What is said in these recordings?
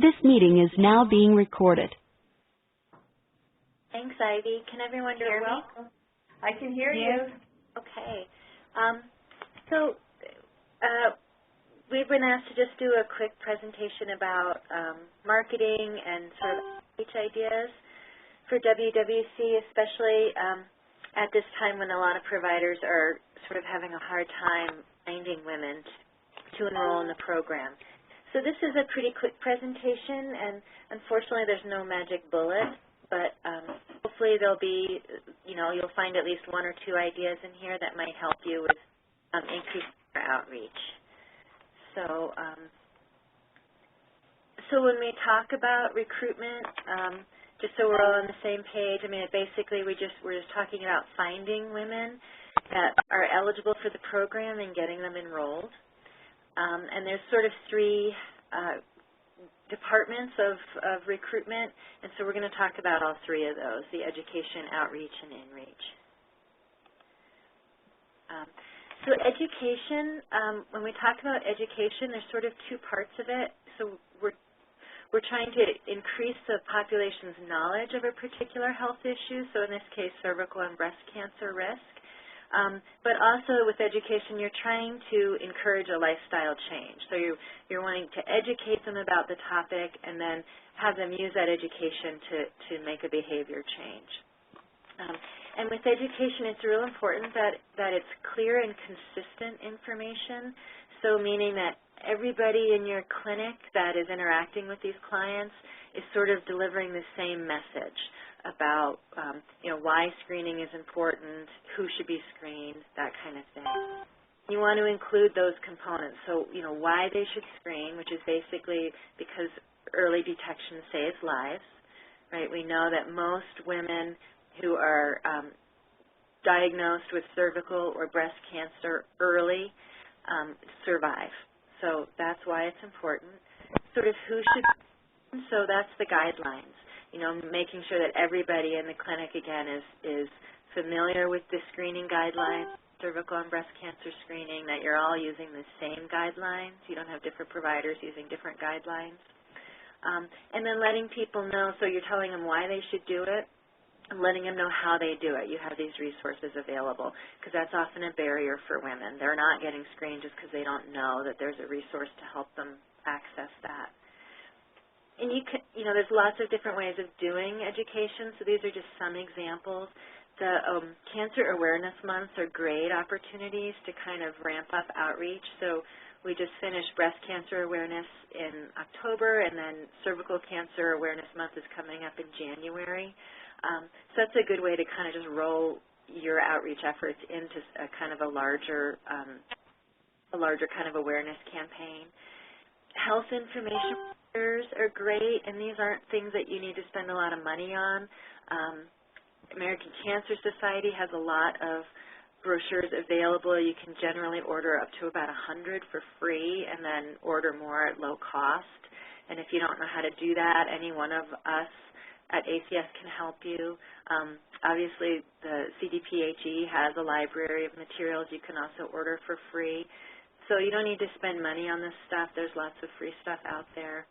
This meeting is now being recorded. Thanks, Ivy. Can everyone hear me? Welcome. I can hear you. Okay. We've been asked to just do a quick presentation about marketing and sort of outreach ideas for WWC, especially at this time when a lot of providers are sort of having a hard time finding women to enroll in the program. So this is a pretty quick presentation, and unfortunately there's no magic bullet, but hopefully there'll be, you'll find at least one or two ideas in here that might help you with increasing your outreach. So, when we talk about recruitment, just so we're all on the same page, I mean, basically we're just talking about finding women that are eligible for the program and getting them enrolled. And there's sort of three departments of recruitment, and so we're going to talk about all three of those, the education, outreach, and inreach. So education, when we talk about education, there's sort of two parts of it. So we're trying to increase the population's knowledge of a particular health issue, so in this case cervical and breast cancer risk. But also with education, you're trying to encourage a lifestyle change. So you're wanting to educate them about the topic and then have them use that education to make a behavior change. And with education, it's real important that it's clear and consistent information, so meaning that everybody in your clinic that is interacting with these clients is sort of delivering the same message about why screening is important, who should be screened, that kind of thing. You want to include those components. So, why they should screen, which is basically because early detection saves lives, right? We know that most women who are diagnosed with cervical or breast cancer early survive. So that's why it's important. Sort of who should, so that's the guidelines. Making sure that everybody in the clinic, again, is familiar with the screening guidelines, cervical and breast cancer screening, that you're all using the same guidelines. You don't have different providers using different guidelines. And then letting people know, so you're telling them why they should do it, and letting them know how they do it. You have these resources available, because that's often a barrier for women. They're not getting screened just because they don't know that there's a resource to help them access that. And there's lots of different ways of doing education, so these are just some examples. The Cancer Awareness Months are great opportunities to kind of ramp up outreach. So we just finished Breast Cancer Awareness in October, and then Cervical Cancer Awareness Month is coming up in January. So that's a good way to kind of just roll your outreach efforts into a kind of a larger kind of awareness campaign. Health information are great, and these aren't things that you need to spend a lot of money on. American Cancer Society has a lot of brochures available. You can generally order up to about 100 for free and then order more at low cost. And if you don't know how to do that, any one of us at ACS can help you. Obviously, the CDPHE has a library of materials you can also order for free. So you don't need to spend money on this stuff. There's lots of free stuff out there.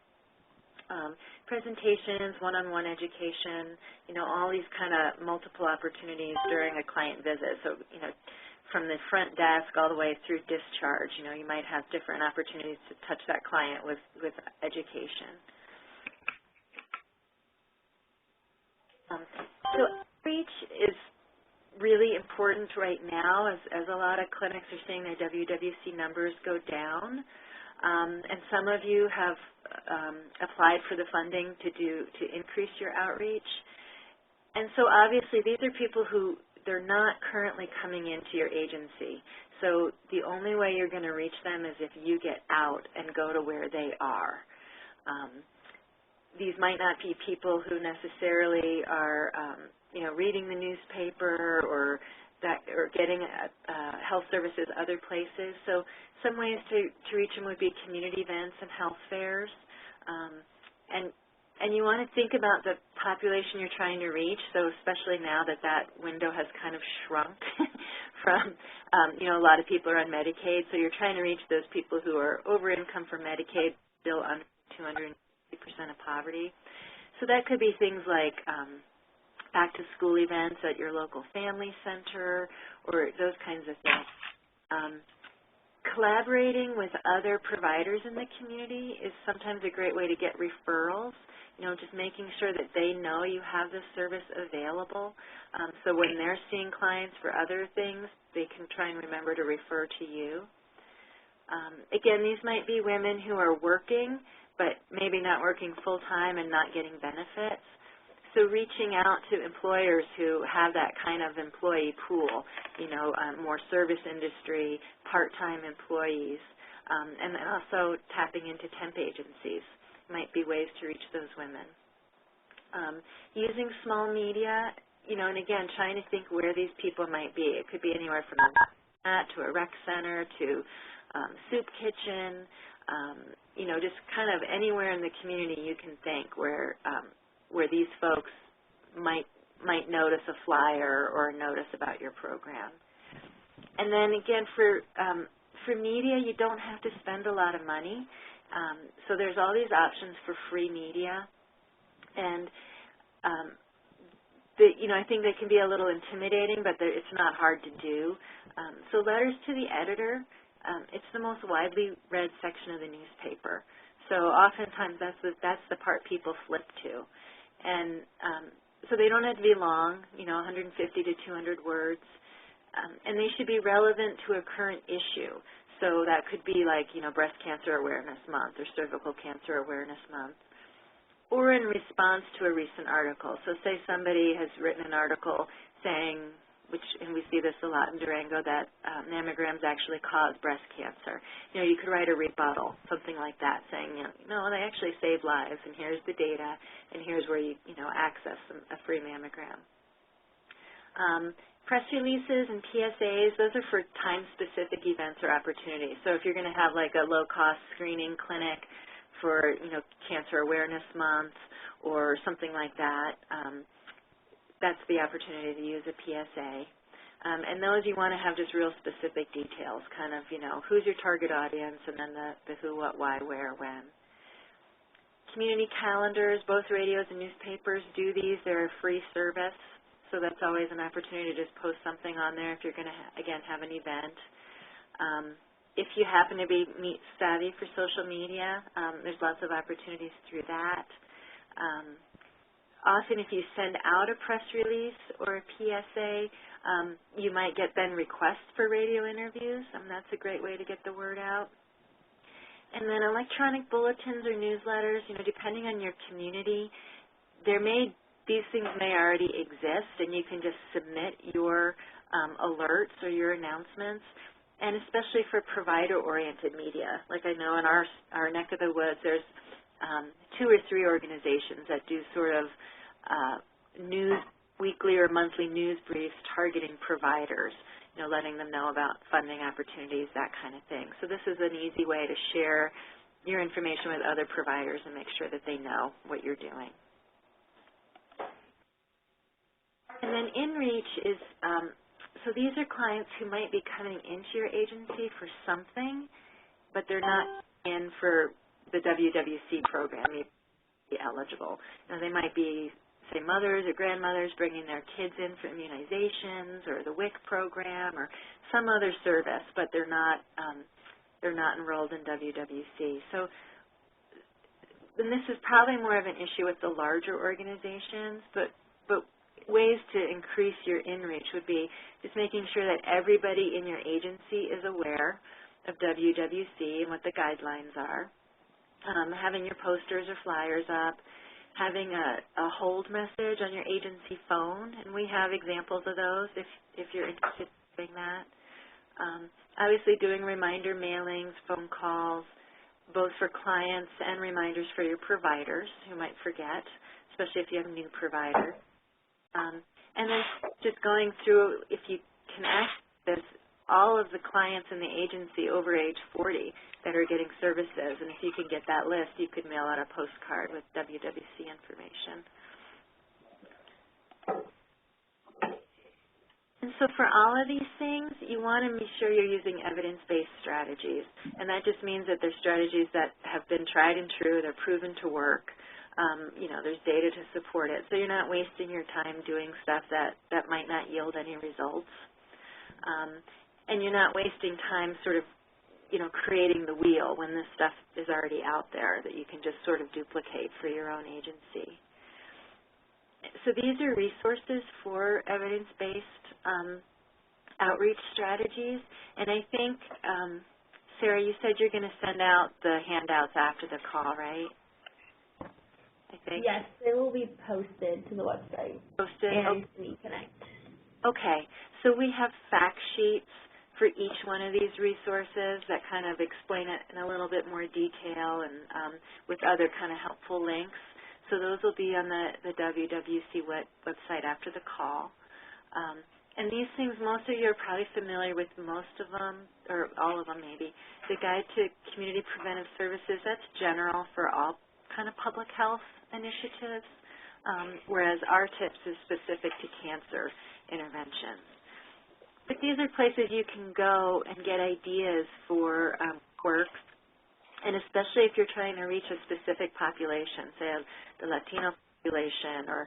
Presentations, one-on-one education, all these kind of multiple opportunities during a client visit. So, from the front desk all the way through discharge, you might have different opportunities to touch that client with education. So outreach is really important right now as a lot of clinics are seeing their WWC numbers go down. And some of you have applied for the funding to increase your outreach. And so obviously these are people who they're not currently coming into your agency. So the only way you're going to reach them is if you get out and go to where they are. These might not be people who necessarily are reading the newspaper or getting health services other places. So some ways to reach them would be community events and health fairs. And you want to think about the population you're trying to reach, so especially now that window has kind of shrunk from, a lot of people are on Medicaid, so you're trying to reach those people who are over income for Medicaid, still under 250% of poverty. So that could be things like back-to-school events at your local family center or those kinds of things. Collaborating with other providers in the community is sometimes a great way to get referrals. Just making sure that they know you have this service available. So when they're seeing clients for other things, they can try and remember to refer to you. Again, these might be women who are working, but maybe not working full-time and not getting benefits. So reaching out to employers who have that kind of employee pool, more service industry, part-time employees, and then also tapping into temp agencies might be ways to reach those women. Using small media, and again, trying to think where these people might be. It could be anywhere from to a rec center to soup kitchen, just kind of anywhere in the community you can think where these folks might notice a flyer or notice about your program. And then again, for media, you don't have to spend a lot of money. So there's all these options for free media, and I think they can be a little intimidating, but it's not hard to do. So letters to the editor, it's the most widely read section of the newspaper. So oftentimes that's the part people flip to. And so they don't have to be long, 150 to 200 words, and they should be relevant to a current issue. So that could be like, Breast Cancer Awareness Month or Cervical Cancer Awareness Month, or in response to a recent article. So say somebody has written an article saying, and we see this a lot in Durango, that mammograms actually cause breast cancer. You could write a rebuttal, something like that, saying, no, they actually save lives, and here's the data, and here's where you access a free mammogram. Press releases and PSAs, those are for time-specific events or opportunities. So if you're going to have like a low-cost screening clinic for, Cancer Awareness Month or something like that, that's the opportunity to use a PSA. And those you want to have just real specific details, kind of, who's your target audience, and then the who, what, why, where, when. Community calendars, both radios and newspapers do these. They're a free service, so that's always an opportunity to just post something on there if you're going to, again, have an event. If you happen to be savvy for social media, there's lots of opportunities through that. Often if you send out a press release or a PSA, you might get then requests for radio interviews, and that's a great way to get the word out. And then electronic bulletins or newsletters, depending on your community, these things may already exist, and you can just submit your alerts or your announcements. And especially for provider-oriented media, like I know in our neck of the woods, there's 2 or 3 organizations that do sort of weekly or monthly news briefs targeting providers, letting them know about funding opportunities, that kind of thing. So this is an easy way to share your information with other providers and make sure that they know what you're doing. And then InReach is, so these are clients who might be coming into your agency for something, but they're not in for the WWC program. You'd be eligible. They might be, say, mothers or grandmothers bringing their kids in for immunizations, or the WIC program, or some other service, but they're not enrolled in WWC. So then this is probably more of an issue with the larger organizations, but ways to increase your InReach would be just making sure that everybody in your agency is aware of WWC and what the guidelines are, having your posters or flyers up, having a hold message on your agency phone, and we have examples of those if you're interested in doing that. Obviously doing reminder mailings, phone calls, both for clients and reminders for your providers who might forget, especially if you have new providers. And then just going through, if you can access all of the clients in the agency over age 40 that are getting services, and if you can get that list, you could mail out a postcard with WWC information. And so for all of these things, you want to be sure you're using evidence-based strategies. And that just means that they're strategies that have been tried and true, they're proven to work. There's data to support it. So you're not wasting your time doing stuff that might not yield any results. And you're not wasting time sort of, creating the wheel when this stuff is already out there that you can just sort of duplicate for your own agency. So these are resources for evidence-based outreach strategies. And I think, Sarah, you said you're going to send out the handouts after the call, right? I think. Yes, they will be posted to the website. Posted? And to eConnect. Okay. So we have fact sheets for each one of these resources that kind of explain it in a little bit more detail and with other kind of helpful links. So those will be on the WWC website after the call. And these things, most of you are probably familiar with most of them, or all of them maybe. The Guide to Community Preventive Services, that's general for all kind of public health initiatives, whereas our tips is specific to cancer interventions. But these are places you can go and get ideas for work, and especially if you're trying to reach a specific population, say the Latino population or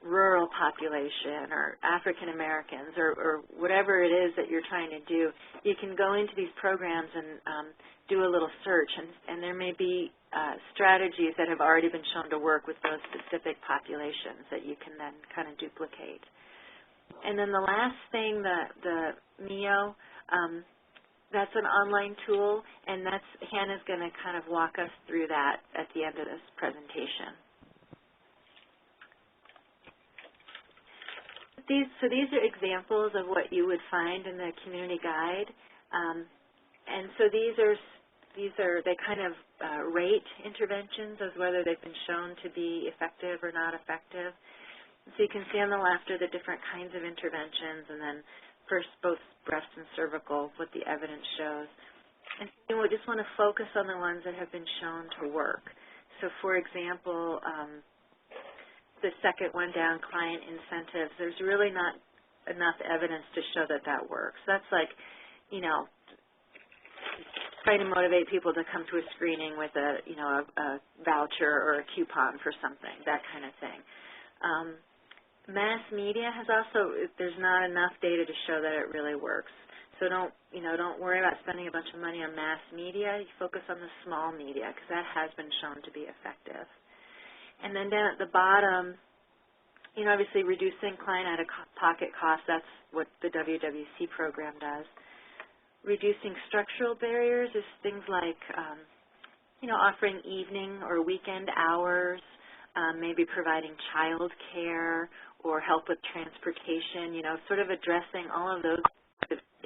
rural population or African Americans or whatever it is that you're trying to do, you can go into these programs and do a little search, and there may be strategies that have already been shown to work with those specific populations that you can then kind of duplicate. And then the last thing, the MIO, that's an online tool, and Hannah's going to kind of walk us through that at the end of this presentation. So these are examples of what you would find in the community guide, and so they kind of rate interventions as whether they've been shown to be effective or not effective. So you can see on the left are the different kinds of interventions, and then first both breast and cervical, what the evidence shows. And we just want to focus on the ones that have been shown to work. So for example, the second one down, client incentives, there's really not enough evidence to show that that works. That's like, trying to motivate people to come to a screening with a voucher or a coupon for something, that kind of thing. Mass media has also, there's not enough data to show that it really works. So don't worry about spending a bunch of money on mass media. You focus on the small media because that has been shown to be effective. And then down at the bottom, obviously reducing client out-of-pocket costs, that's what the WWC program does. Reducing structural barriers is things like, offering evening or weekend hours, maybe providing child care or help with transportation, sort of addressing all of those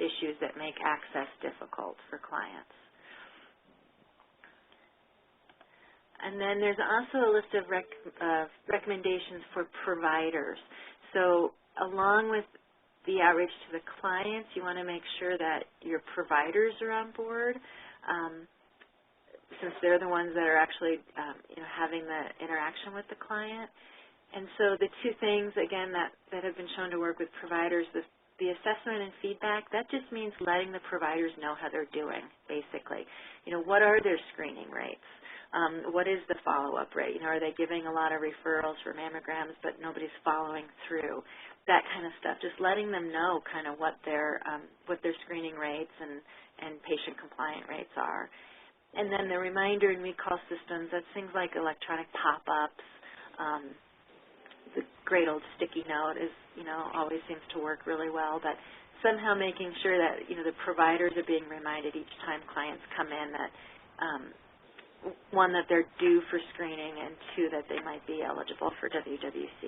issues that make access difficult for clients. And then there's also a list of recommendations for providers. So along with the outreach to the clients, you want to make sure that your providers are on board, since they're the ones that are actually having the interaction with the client. And so the two things, again, that have been shown to work with providers, the assessment and feedback, that just means letting the providers know how they're doing, basically. What are their screening rates? What is the follow-up rate? Are they giving a lot of referrals for mammograms but nobody's following through? That kind of stuff. Just letting them know kind of what their screening rates and patient compliant rates are. And then the reminder and recall systems, that's things like electronic pop-ups. The great old sticky note is, always seems to work really well, but somehow making sure that, the providers are being reminded each time clients come in that, one, that they're due for screening, and two, that they might be eligible for WWC.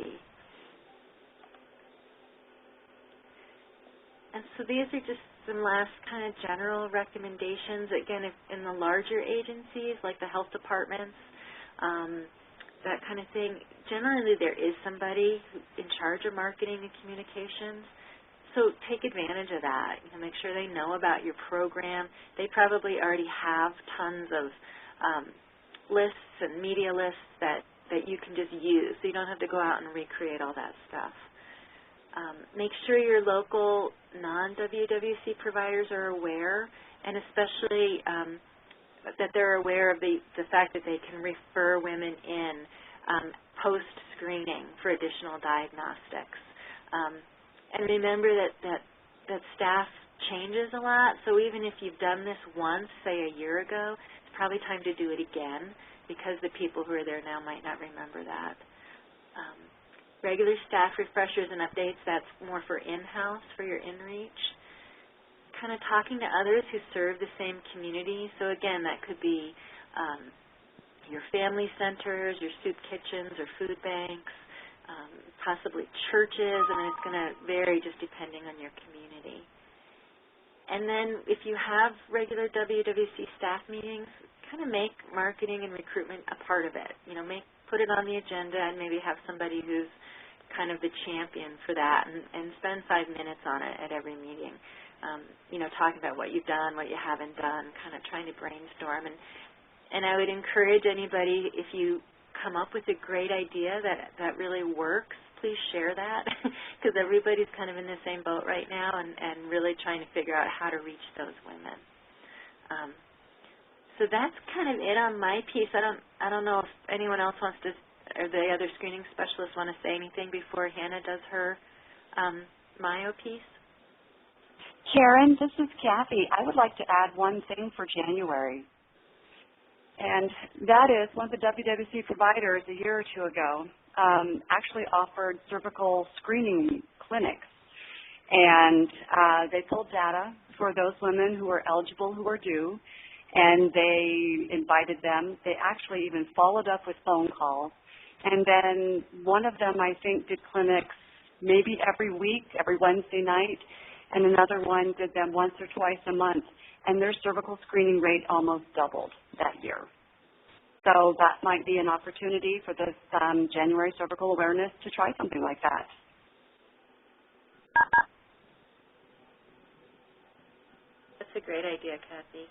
And so these are just some last kind of general recommendations. Again, if in the larger agencies, like the health departments, that kind of thing, generally there is somebody in charge of marketing and communications. So take advantage of that. Make sure they know about your program. They probably already have tons of lists and media lists that you can just use, so you don't have to go out and recreate all that stuff. Make sure your local non-WWC providers are aware, and especially that they're aware of the fact that they can refer women in post-screening for additional diagnostics. And remember that staff changes a lot, so even if you've done this once, say a year ago, it's probably time to do it again because the people who are there now might not remember that. Regular staff refreshers and updates, that's more for in-house, for your in-reach. Kind of talking to others who serve the same community. So again, that could be your family centers, your soup kitchens or food banks, possibly churches, and it's going to vary just depending on your community. And then if you have regular WWC staff meetings, kind of make marketing and recruitment a part of it. You know, put it on the agenda and maybe have somebody who's kind of the champion for that and spend 5 minutes on it at every meeting. You know, talking about what you've done, what you haven't done, kind of trying to brainstorm. And I would encourage anybody, if you come up with a great idea that really works, please share that because everybody's kind of in the same boat right now and really trying to figure out how to reach those women. So that's kind of it on my piece. I don't know if anyone else wants to, or the other screening specialists want to say anything before Hannah does her MIO piece. Karen, this is Kathy. I would like to add one thing for January, and that is one of the WWC providers a year or two ago actually offered cervical screening clinics, and they pulled data for those women who were eligible, who were due, and they invited them. They actually even followed up with phone calls, and then one of them, I think, did clinics maybe every week, every Wednesday night, and another one did them once or twice a month, and their cervical screening rate almost doubled that year. So that might be an opportunity for this January cervical awareness to try something like that. That's a great idea, Kathy.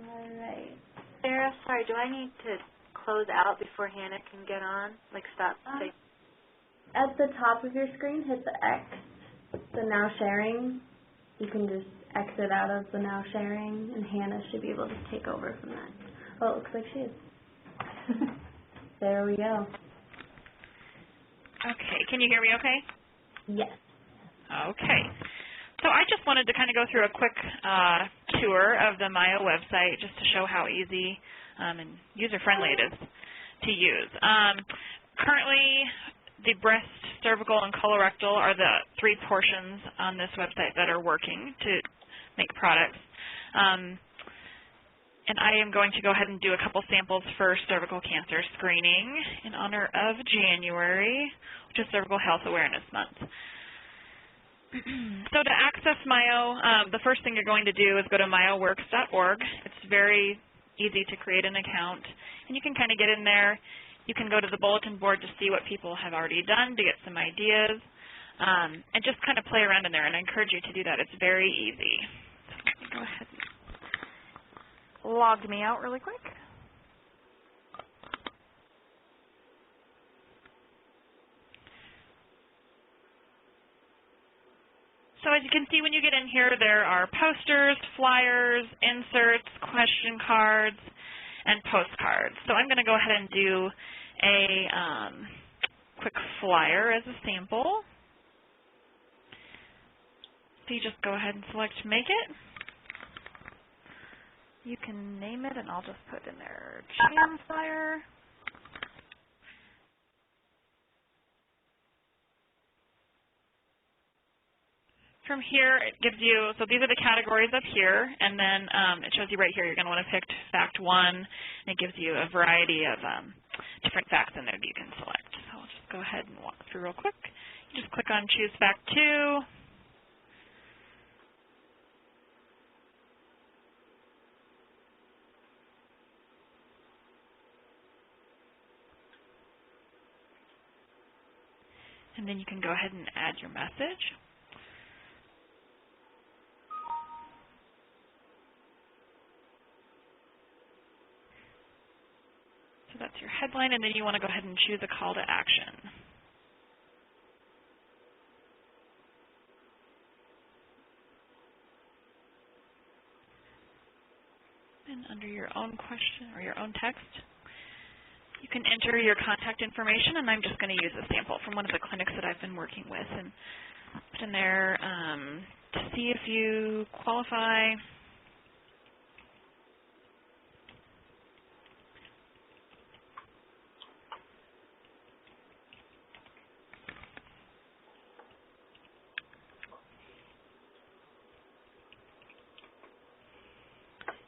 All right. Sarah, sorry, do I need to close out before Hannah can get on? Like stop? At the top of your screen, hit the X, the now sharing. You can just exit out of the now sharing, and Hannah should be able to take over from that. Oh, it looks like she is. There we go. Okay, can you hear me okay? Yes. Okay. So I just wanted to kind of go through a quick tour of the MIO website just to show how easy and user-friendly it is to use. Currently, the breast, cervical, and colorectal are the 3 portions on this website that are working to make products. And I am going to go ahead and do a couple samples for cervical cancer screening in honor of January, which is Cervical Health Awareness Month. So to access MIO, the first thing you're going to do is go to myoworks.org. It's very easy to create an account, and you can kind of get in there. You can go to the bulletin board to see what people have already done to get some ideas, and just kind of play around in there, and I encourage you to do that. It's very easy. So let me go ahead and log me out really quick. So as you can see, when you get in here, there are posters, flyers, inserts, question cards, and postcards. So I'm going to go ahead and do a quick flyer as a sample. So you just go ahead and select Make It. You can name it, and I'll just put in there Jam Flyer. From here, it gives you, so these are the categories up here, and then it shows you right here, you're going to want to pick Fact 1, and it gives you a variety of different facts in there that you can select. So I'll just go ahead and walk through real quick. You just click on Choose Fact 2. And then you can go ahead and add your message. headline, and then you want to go ahead and choose a call to action. And under your own question or your own text, you can enter your contact information, and I'm just going to use a sample from one of the clinics that I've been working with and put in there to see if you qualify.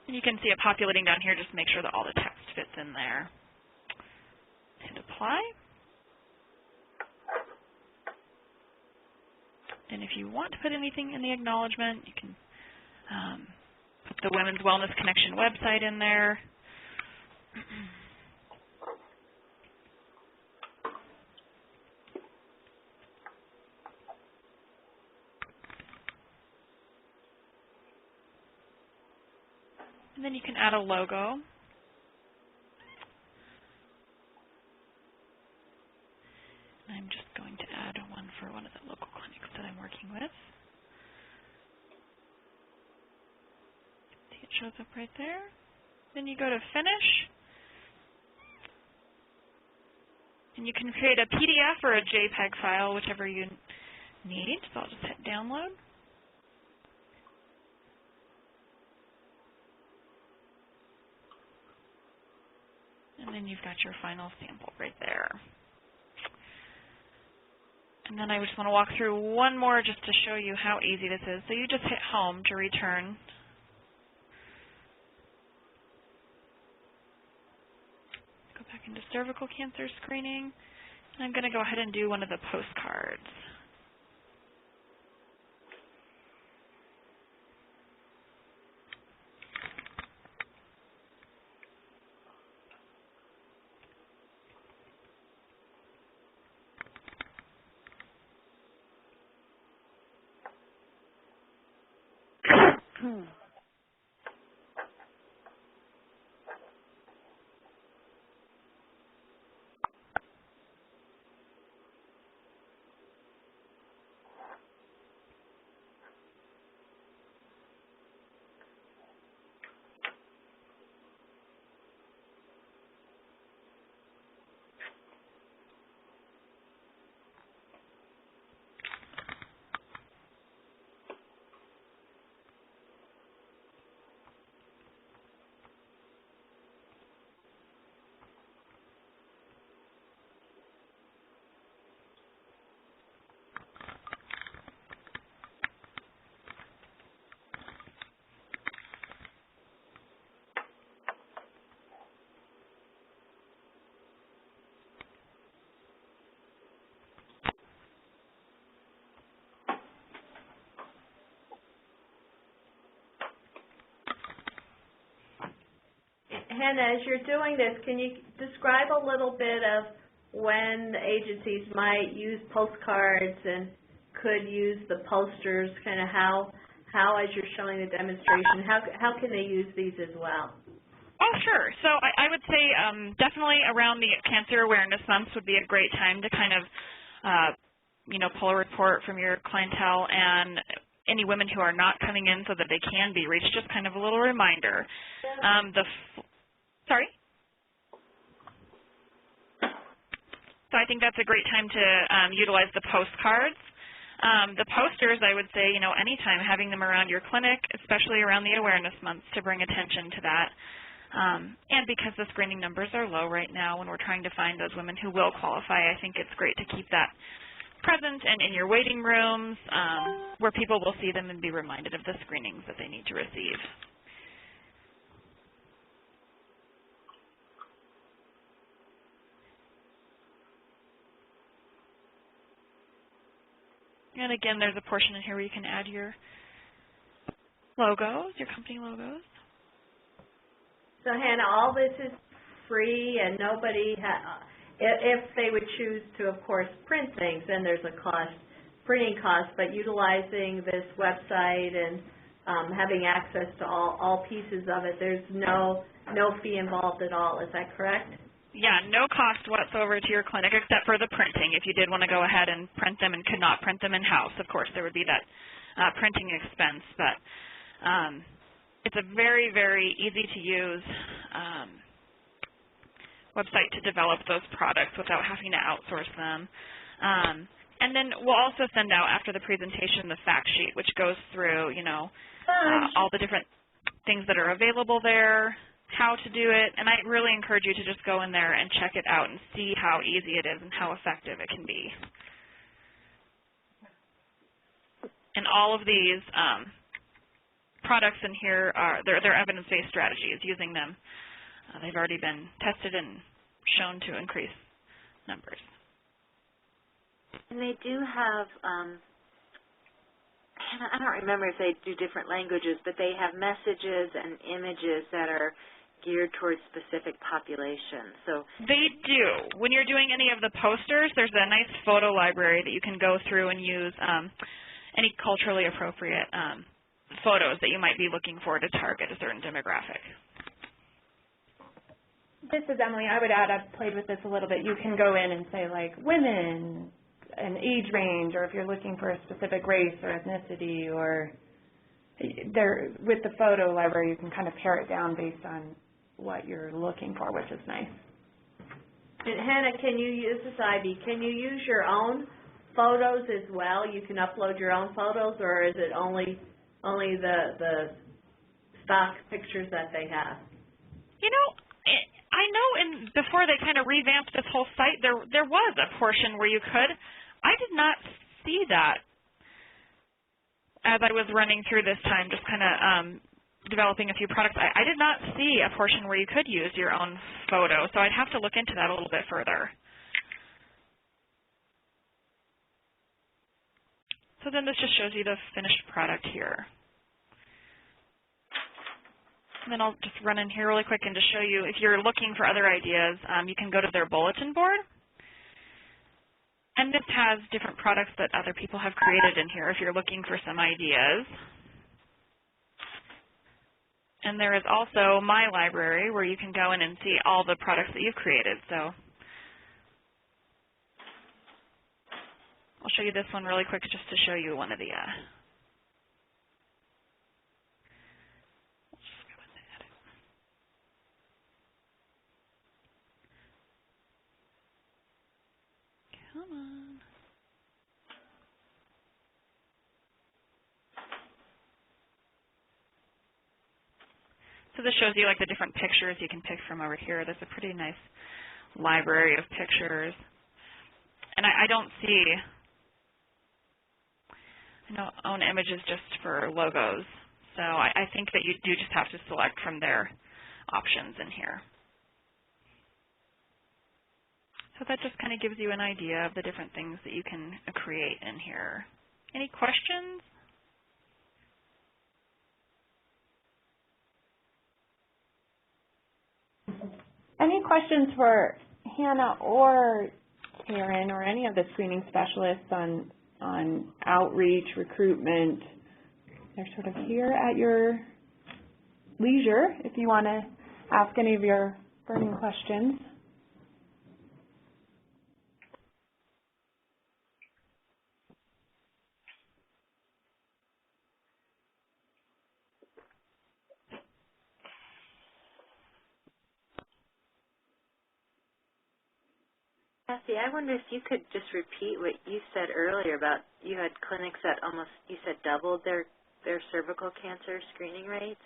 And you can see it populating down here. Just make sure that all the text fits in there. Hit apply. And if you want to put anything in the acknowledgement, you can put the Women's Wellness Connection website in there. And then you can add a logo. I'm just going to add one for one of the local clinics that I'm working with. See, it shows up right there. Then you go to Finish. And you can create a PDF or a JPEG file, whichever you need. So I'll just hit Download. And then you've got your final sample right there. And then I just want to walk through one more just to show you how easy this is. So you just hit Home to return. Go back into cervical cancer screening. And I'm going to go ahead and do one of the postcards. Hannah, as you're doing this, can you describe a little bit of when the agencies might use postcards and could use the posters, kind of how as you're showing the demonstration, how can they use these as well? Oh, sure. So I would say definitely around the Cancer Awareness Month would be a great time to kind of, pull a report from your clientele and any women who are not coming in so that they can be reached, just kind of a little reminder. Sorry? So I think that's a great time to utilize the postcards. The posters, I would say, anytime having them around your clinic, especially around the awareness months to bring attention to that. And because the screening numbers are low right now when we're trying to find those women who will qualify, I think it's great to keep that present and in your waiting rooms where people will see them and be reminded of the screenings that they need to receive. And again, there's a portion in here where you can add your logos, your company logos. So Hannah, all this is free, and nobody, if they would choose to, of course, print things, then there's a cost, printing cost, but utilizing this website and having access to all pieces of it, there's no fee involved at all. Is that correct? Yeah, no cost whatsoever to your clinic except for the printing. If you did want to go ahead and print them and could not print them in-house, of course, there would be that printing expense. But it's a very, very easy-to-use website to develop those products without having to outsource them. And then we'll also send out after the presentation the fact sheet, which goes through, all the different things that are available there, how to do it, and I really encourage you to just go in there and check it out and see how easy it is and how effective it can be. And all of these products in here they're evidence-based strategies. Using them, they've already been tested and shown to increase numbers. And they do have, I don't remember if they do different languages, but they have messages and images that are geared towards specific populations. So they do. When you're doing any of the posters, there's a nice photo library that you can go through and use any culturally appropriate photos that you might be looking for to target a certain demographic. This is Emily. I would add, I've played with this a little bit. You can go in and say, like, women, an age range, or if you're looking for a specific race or ethnicity, or with the photo library, you can kind of pare it down based on what you're looking for, which is nice. And Hannah, can you use this, Ivy? Can you use your own photos as well? You can upload your own photos, or is it only the stock pictures that they have? I know before they kind of revamped this whole site, there was a portion where you could. I did not see that as I was running through this time, just kind of developing a few products. I did not see a portion where you could use your own photo, so I'd have to look into that a little bit further. So then this just shows you the finished product here. And then I'll just run in here really quick and just show you, if you're looking for other ideas, you can go to their bulletin board. And this has different products that other people have created in here if you're looking for some ideas. And there is also My Library, where you can go in and see all the products that you've created. So I'll show you this one really quick just to show you one of the Come on. So this shows you like the different pictures you can pick from over here. There's a pretty nice library of pictures. And I don't see, I don't own images just for logos. So I think that you do just have to select from their options in here. So that just kind of gives you an idea of the different things that you can create in here. Any questions? Any questions for Hannah or Karen or any of the screening specialists on outreach, recruitment? They're sort of here at your leisure if you want to ask any of your burning questions. Kathy, I wonder if you could just repeat what you said earlier about you had clinics that almost, you said, doubled their cervical cancer screening rates?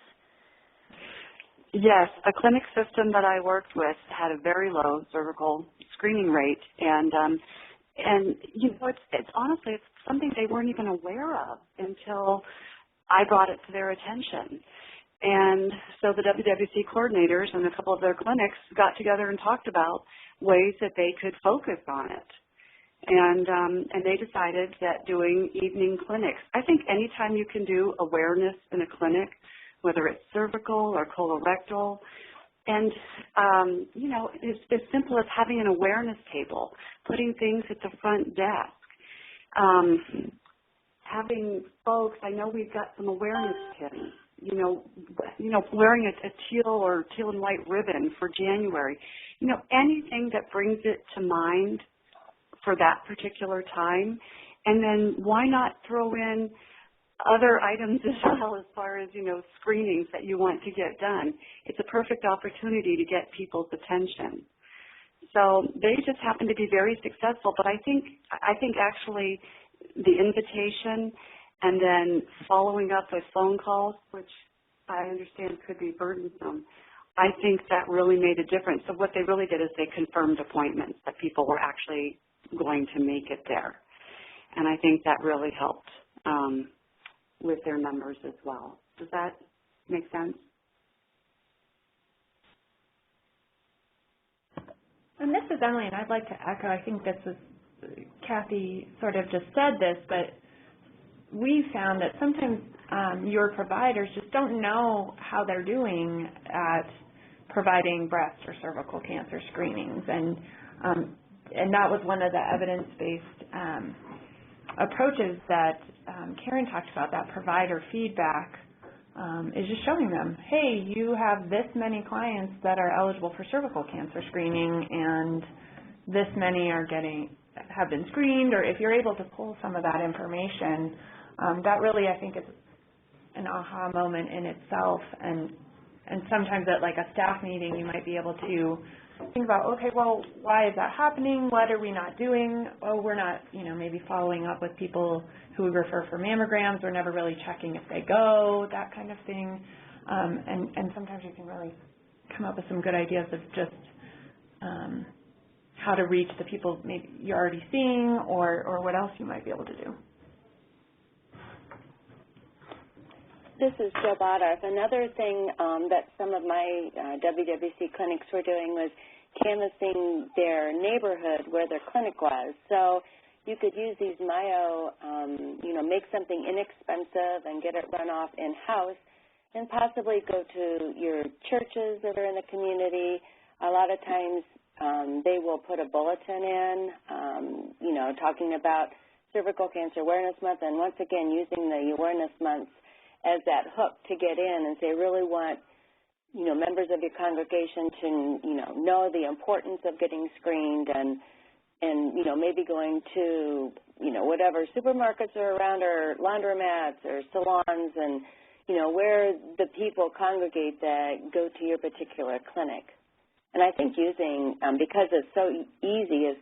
Yes, a clinic system that I worked with had a very low cervical screening rate, and it's honestly it's something they weren't even aware of until I brought it to their attention. And so the WWC coordinators and a couple of their clinics got together and talked about ways that they could focus on it. And they decided that doing evening clinics, I think anytime you can do awareness in a clinic, whether it's cervical or colorectal, and, it's as simple as having an awareness table, putting things at the front desk, having folks, I know we've got some awareness pins, wearing a teal or teal and white ribbon for January. anything that brings it to mind for that particular time. And then why not throw in other items as well as far as, screenings that you want to get done. It's a perfect opportunity to get people's attention. So they just happen to be very successful, but I think actually the invitation and then following up with phone calls, which I understand could be burdensome, I think that really made a difference. So what they really did is they confirmed appointments, that people were actually going to make it there. And I think that really helped with their numbers as well. Does that make sense? And this is Emily, and I'd like to echo, I think this is, Kathy sort of just said this, but we found that sometimes your providers just don't know how they're doing at providing breast or cervical cancer screenings, and that was one of the evidence-based approaches that Karen talked about, that provider feedback is just showing them, hey, you have this many clients that are eligible for cervical cancer screening, and this many have been screened, or if you're able to pull some of that information, that really, I think, is an aha moment in itself. And sometimes at like a staff meeting, you might be able to think about, okay, well, why is that happening? What are we not doing? Oh, we're not, maybe following up with people who we refer for mammograms. We're never really checking if they go, that kind of thing. And sometimes you can really come up with some good ideas of just how to reach the people maybe you're already seeing, or what else you might be able to do. This is Joe Bodarth. Another thing that some of my WWC clinics were doing was canvassing their neighborhood where their clinic was. So you could use these Mayo, make something inexpensive and get it run off in-house, and possibly go to your churches that are in the community. A lot of times they will put a bulletin in, talking about Cervical Cancer Awareness Month, and once again using the awareness months as that hook to get in, and they really want, members of your congregation to, know the importance of getting screened, and maybe going to, whatever supermarkets are around, or laundromats or salons, and, where the people congregate that go to your particular clinic. And I think using, because it's so easy, as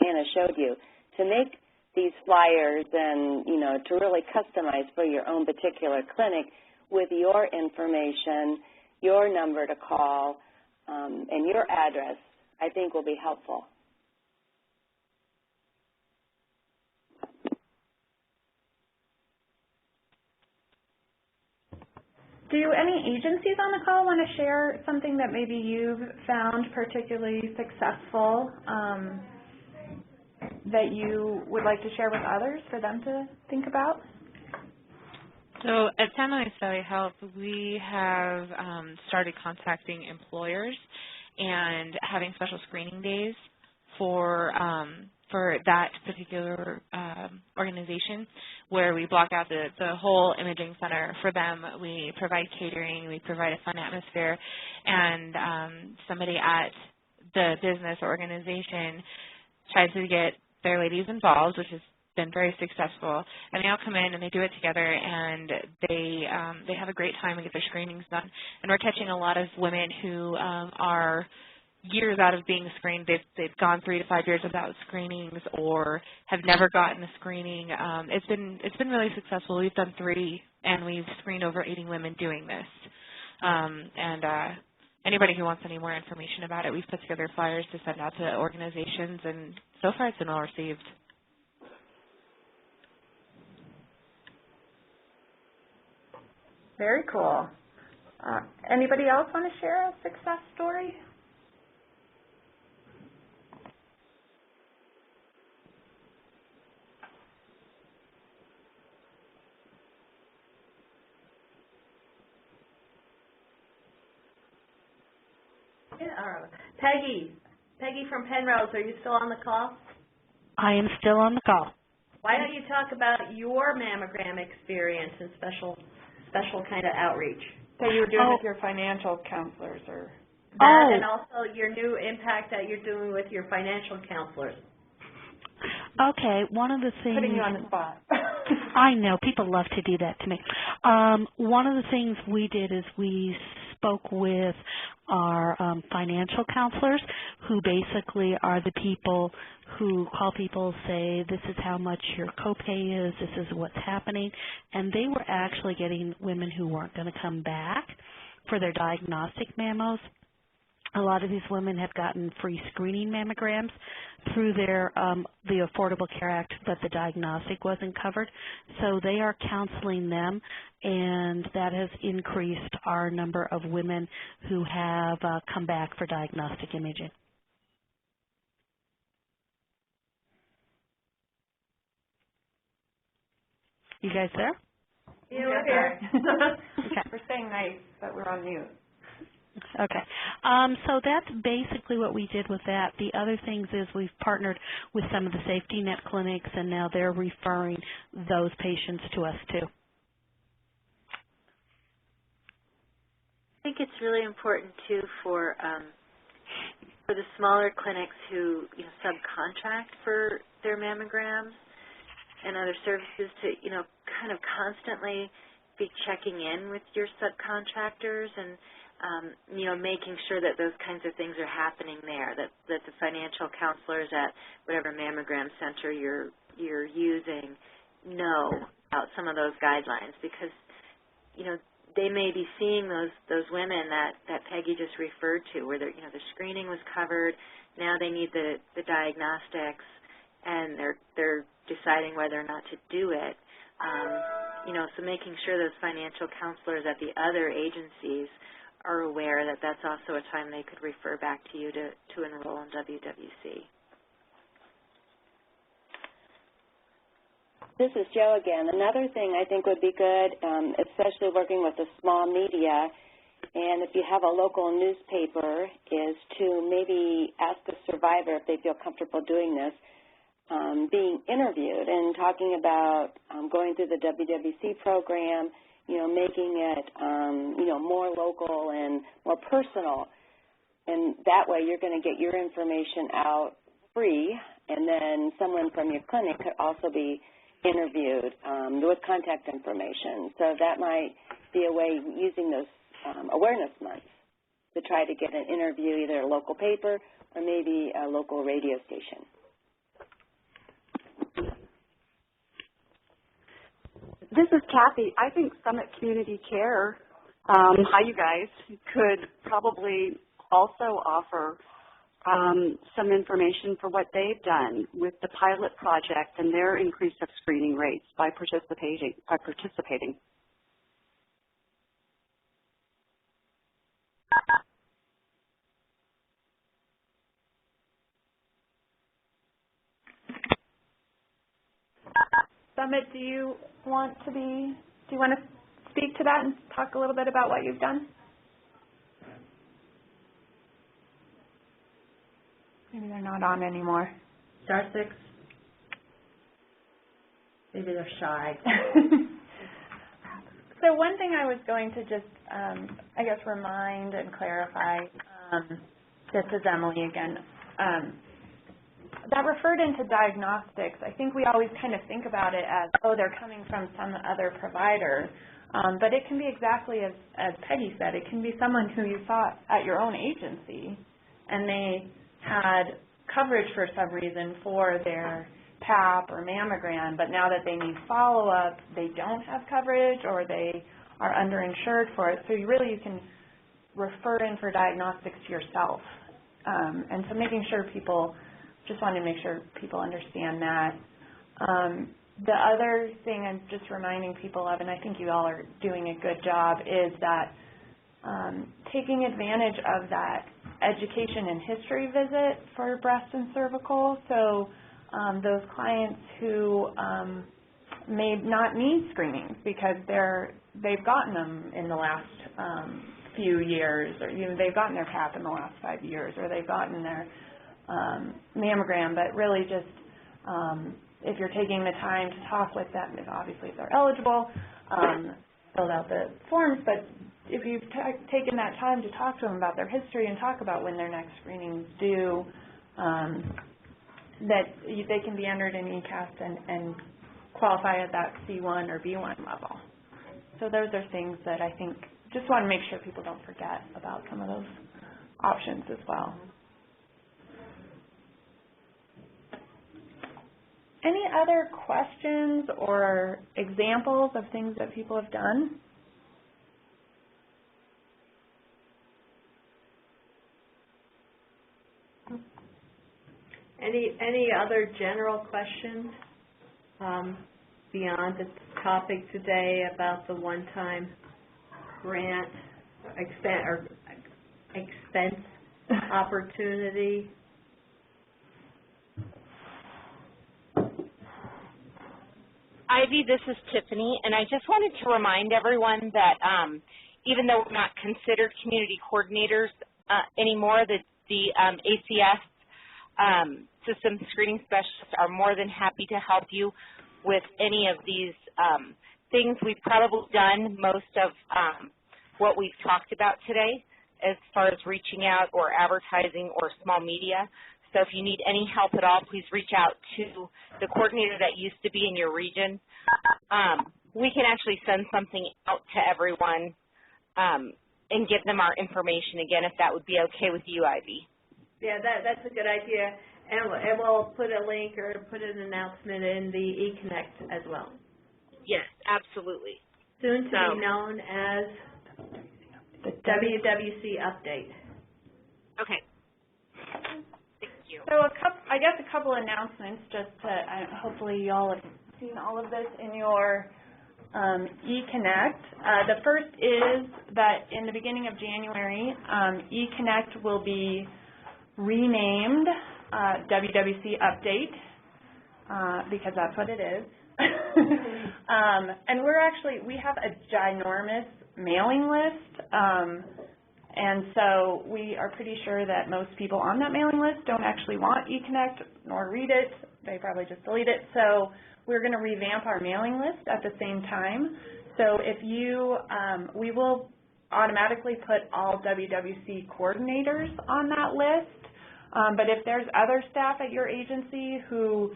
Hannah showed you, to make these flyers and, to really customize for your own particular clinic with your information, your number to call, and your address, I think will be helpful. Do any agencies on the call want to share something that maybe you've found particularly successful that you would like to share with others for them to think about? So at San Luis Valley Health, we have started contacting employers and having special screening days for that particular organization, where we block out the whole imaging center for them. We provide catering, we provide a fun atmosphere, and somebody at the business or organization tries to get their ladies involved, which has been very successful, and they all come in and they do it together, and they have a great time and get their screenings done. And we're catching a lot of women who are years out of being screened. They've gone 3 to 5 years without screenings, or have never gotten a screening. It's been really successful. We've done 3, and we've screened over 80 women doing this. Anybody who wants any more information about it, we've put together flyers to send out to organizations, and so far it's been well received. Very cool. Anybody else want to share a success story? Peggy from Penrose, are you still on the call? I am still on the call. Why don't you talk about your mammogram experience and special kind of outreach That you were doing with your financial counselors or That and also your new impact that you're doing with your financial counselors. Okay, one of the things... Putting you on the spot. I know, people love to do that to me. One of the things we did is we spoke with our financial counselors, who basically are the people who call people, say, this is how much your copay is, this is what's happening, and they were actually getting women who weren't going to come back for their diagnostic mammos. A lot of these women have gotten free screening mammograms through their the Affordable Care Act, but the diagnostic wasn't covered. So they are counseling them, and that has increased our number of women who have come back for diagnostic imaging. You guys there? Yeah, we're here. Okay. We're saying nice, but we're on mute. Okay. So that's basically what we did with that. The other things is we've partnered with some of the safety net clinics, and now they're referring those patients to us too. I think it's really important too for the smaller clinics who subcontract for their mammograms and other services to kind of constantly be checking in with your subcontractors and making sure that those kinds of things are happening there, that the financial counselors at whatever mammogram center you're using know about some of those guidelines, because they may be seeing those women that Peggy just referred to, where the screening was covered, now they need the diagnostics, and they're deciding whether or not to do it. So making sure those financial counselors at the other agencies are aware that that's also a time they could refer back to you to enroll in WWC. This is Jo again. Another thing I think would be good, especially working with the small media, and if you have a local newspaper, is to maybe ask a survivor if they feel comfortable doing this, being interviewed and talking about going through the WWC program, making it, more local and more personal. And that way you're going to get your information out free, and then someone from your clinic could also be interviewed with contact information. So that might be a way, using those awareness months, to try to get an interview, either a local paper or maybe a local radio station. This is Kathy. I think Summit Community Care, hi you guys, could probably also offer some information for what they've done with the pilot project and their increase of screening rates by participating. Summit, do you want to speak to that and talk a little bit about what you've done? Maybe they're not on anymore. Star 6. Maybe they're shy. So one thing I was going to just, remind and clarify, this is Emily again, that referred into diagnostics. I think we always kind of think about it as, they're coming from some other provider. But it can be exactly as Peggy said. It can be someone who you saw at your own agency, and they had coverage for some reason for their PAP or mammogram, but now that they need follow-up, they don't have coverage or they are underinsured for it. So you can refer in for diagnostics yourself. And so making sure just wanted to make sure people understand that. The other thing I'm just reminding people of, and I think you all are doing a good job, is that taking advantage of that education and history visit for breast and cervical. So those clients who may not need screenings because they've gotten them in the last few years, or they've gotten their PAP in the last 5 years, or they've gotten their mammogram, but really just if you're taking the time to talk with them, obviously if they're eligible, filled out the forms, but if you've taken that time to talk to them about their history and talk about when their next screening's due, that they can be entered in eCaST and qualify at that C1 or B1 level. So those are things that I think just want to make sure people don't forget about some of those options as well. Any other questions or examples of things that people have done? Any other general questions beyond the topic today about the one-time grant expense opportunity? Ivy, this is Tiffany, and I just wanted to remind everyone that even though we're not considered community coordinators anymore, the eCaST system screening specialists are more than happy to help you with any of these things. We've probably done most of what we've talked about today as far as reaching out or advertising or small media. So if you need any help at all, please reach out to the coordinator that used to be in your region. We can actually send something out to everyone and give them our information again, if that would be okay with you, Ivy. Yeah, that's a good idea. And we'll put a link or put an announcement in the eConnect as well. Yes, absolutely. Soon to be known as the WWC Update. Okay. Thank you. So I guess a couple announcements just to, hopefully you all have seen all of this in your eConnect. The first is that in the beginning of January, eConnect will be renamed WWC Update because that's what it is. And we have a ginormous mailing list, and so we are pretty sure that most people on that mailing list don't actually want eConnect nor read it. They probably just delete it. So we're going to revamp our mailing list at the same time. So if you, we will automatically put all WWC coordinators on that list. But if there's other staff at your agency who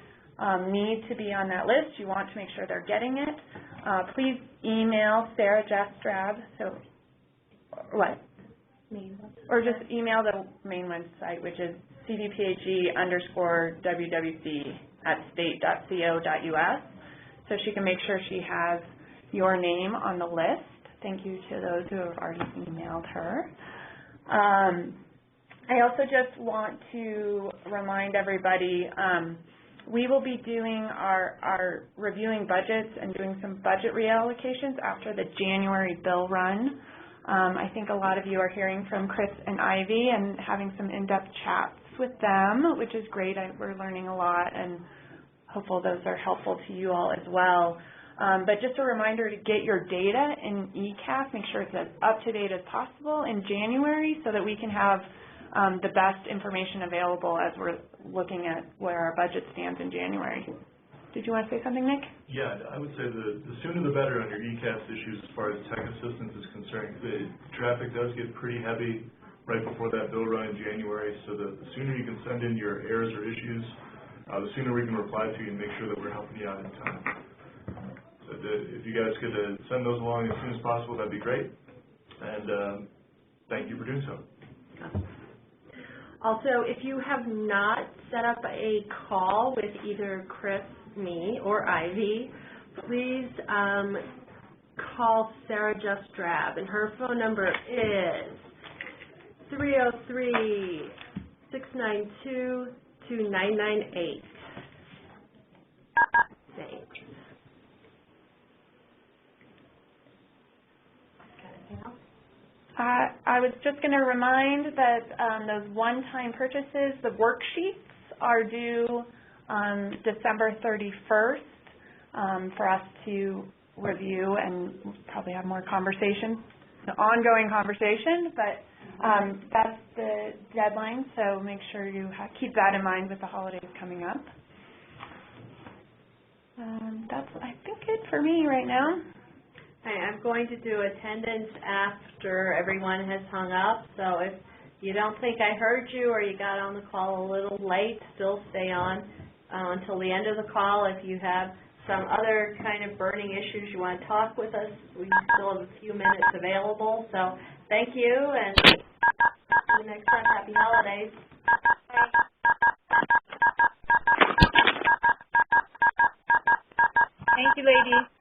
need to be on that list, you want to make sure they're getting it, please email Sarah Jestrab, so what? Or just email the main website, which is cdphg_WWC@state.co.us, so she can make sure she has your name on the list. Thank you to those who have already emailed her. I also just want to remind everybody, we will be doing our reviewing budgets and doing some budget reallocations after the January bill run. I think a lot of you are hearing from Chris and Ivy and having some in-depth chats with them, which is great. We're learning a lot, and hopefully those are helpful to you all as well. But just a reminder to get your data in eCaST, make sure it's as up-to-date as possible in January so that we can have the best information available as we're looking at where our budget stands in January. Did you want to say something, Nick? Yeah, I would say the sooner the better on your eCaST issues as far as tech assistance is concerned. The traffic does get pretty heavy right before that bill run in January, so the sooner you can send in your errors or issues, the sooner we can reply to you and make sure that we're helping you out in time. So if you guys could send those along as soon as possible, that'd be great. And thank you for doing so. Also, if you have not set up a call with either Chris, me, or Ivy, please call Sarah Jestrab, and her phone number is 303-692-2998. Thanks. I was just going to remind that those one-time purchases, the worksheets, are due on December 31st for us to review and probably have more conversation, the ongoing conversation, but that's the deadline, so make sure you keep that in mind with the holidays coming up. That's, I think, it for me right now. I'm going to do attendance after everyone has hung up, so if you don't think I heard you or you got on the call a little late, still stay on until the end of the call. If you have some other kind of burning issues you want to talk with us, we still have a few minutes available. So thank you, and see you next time. Happy holidays. Thank you, ladies.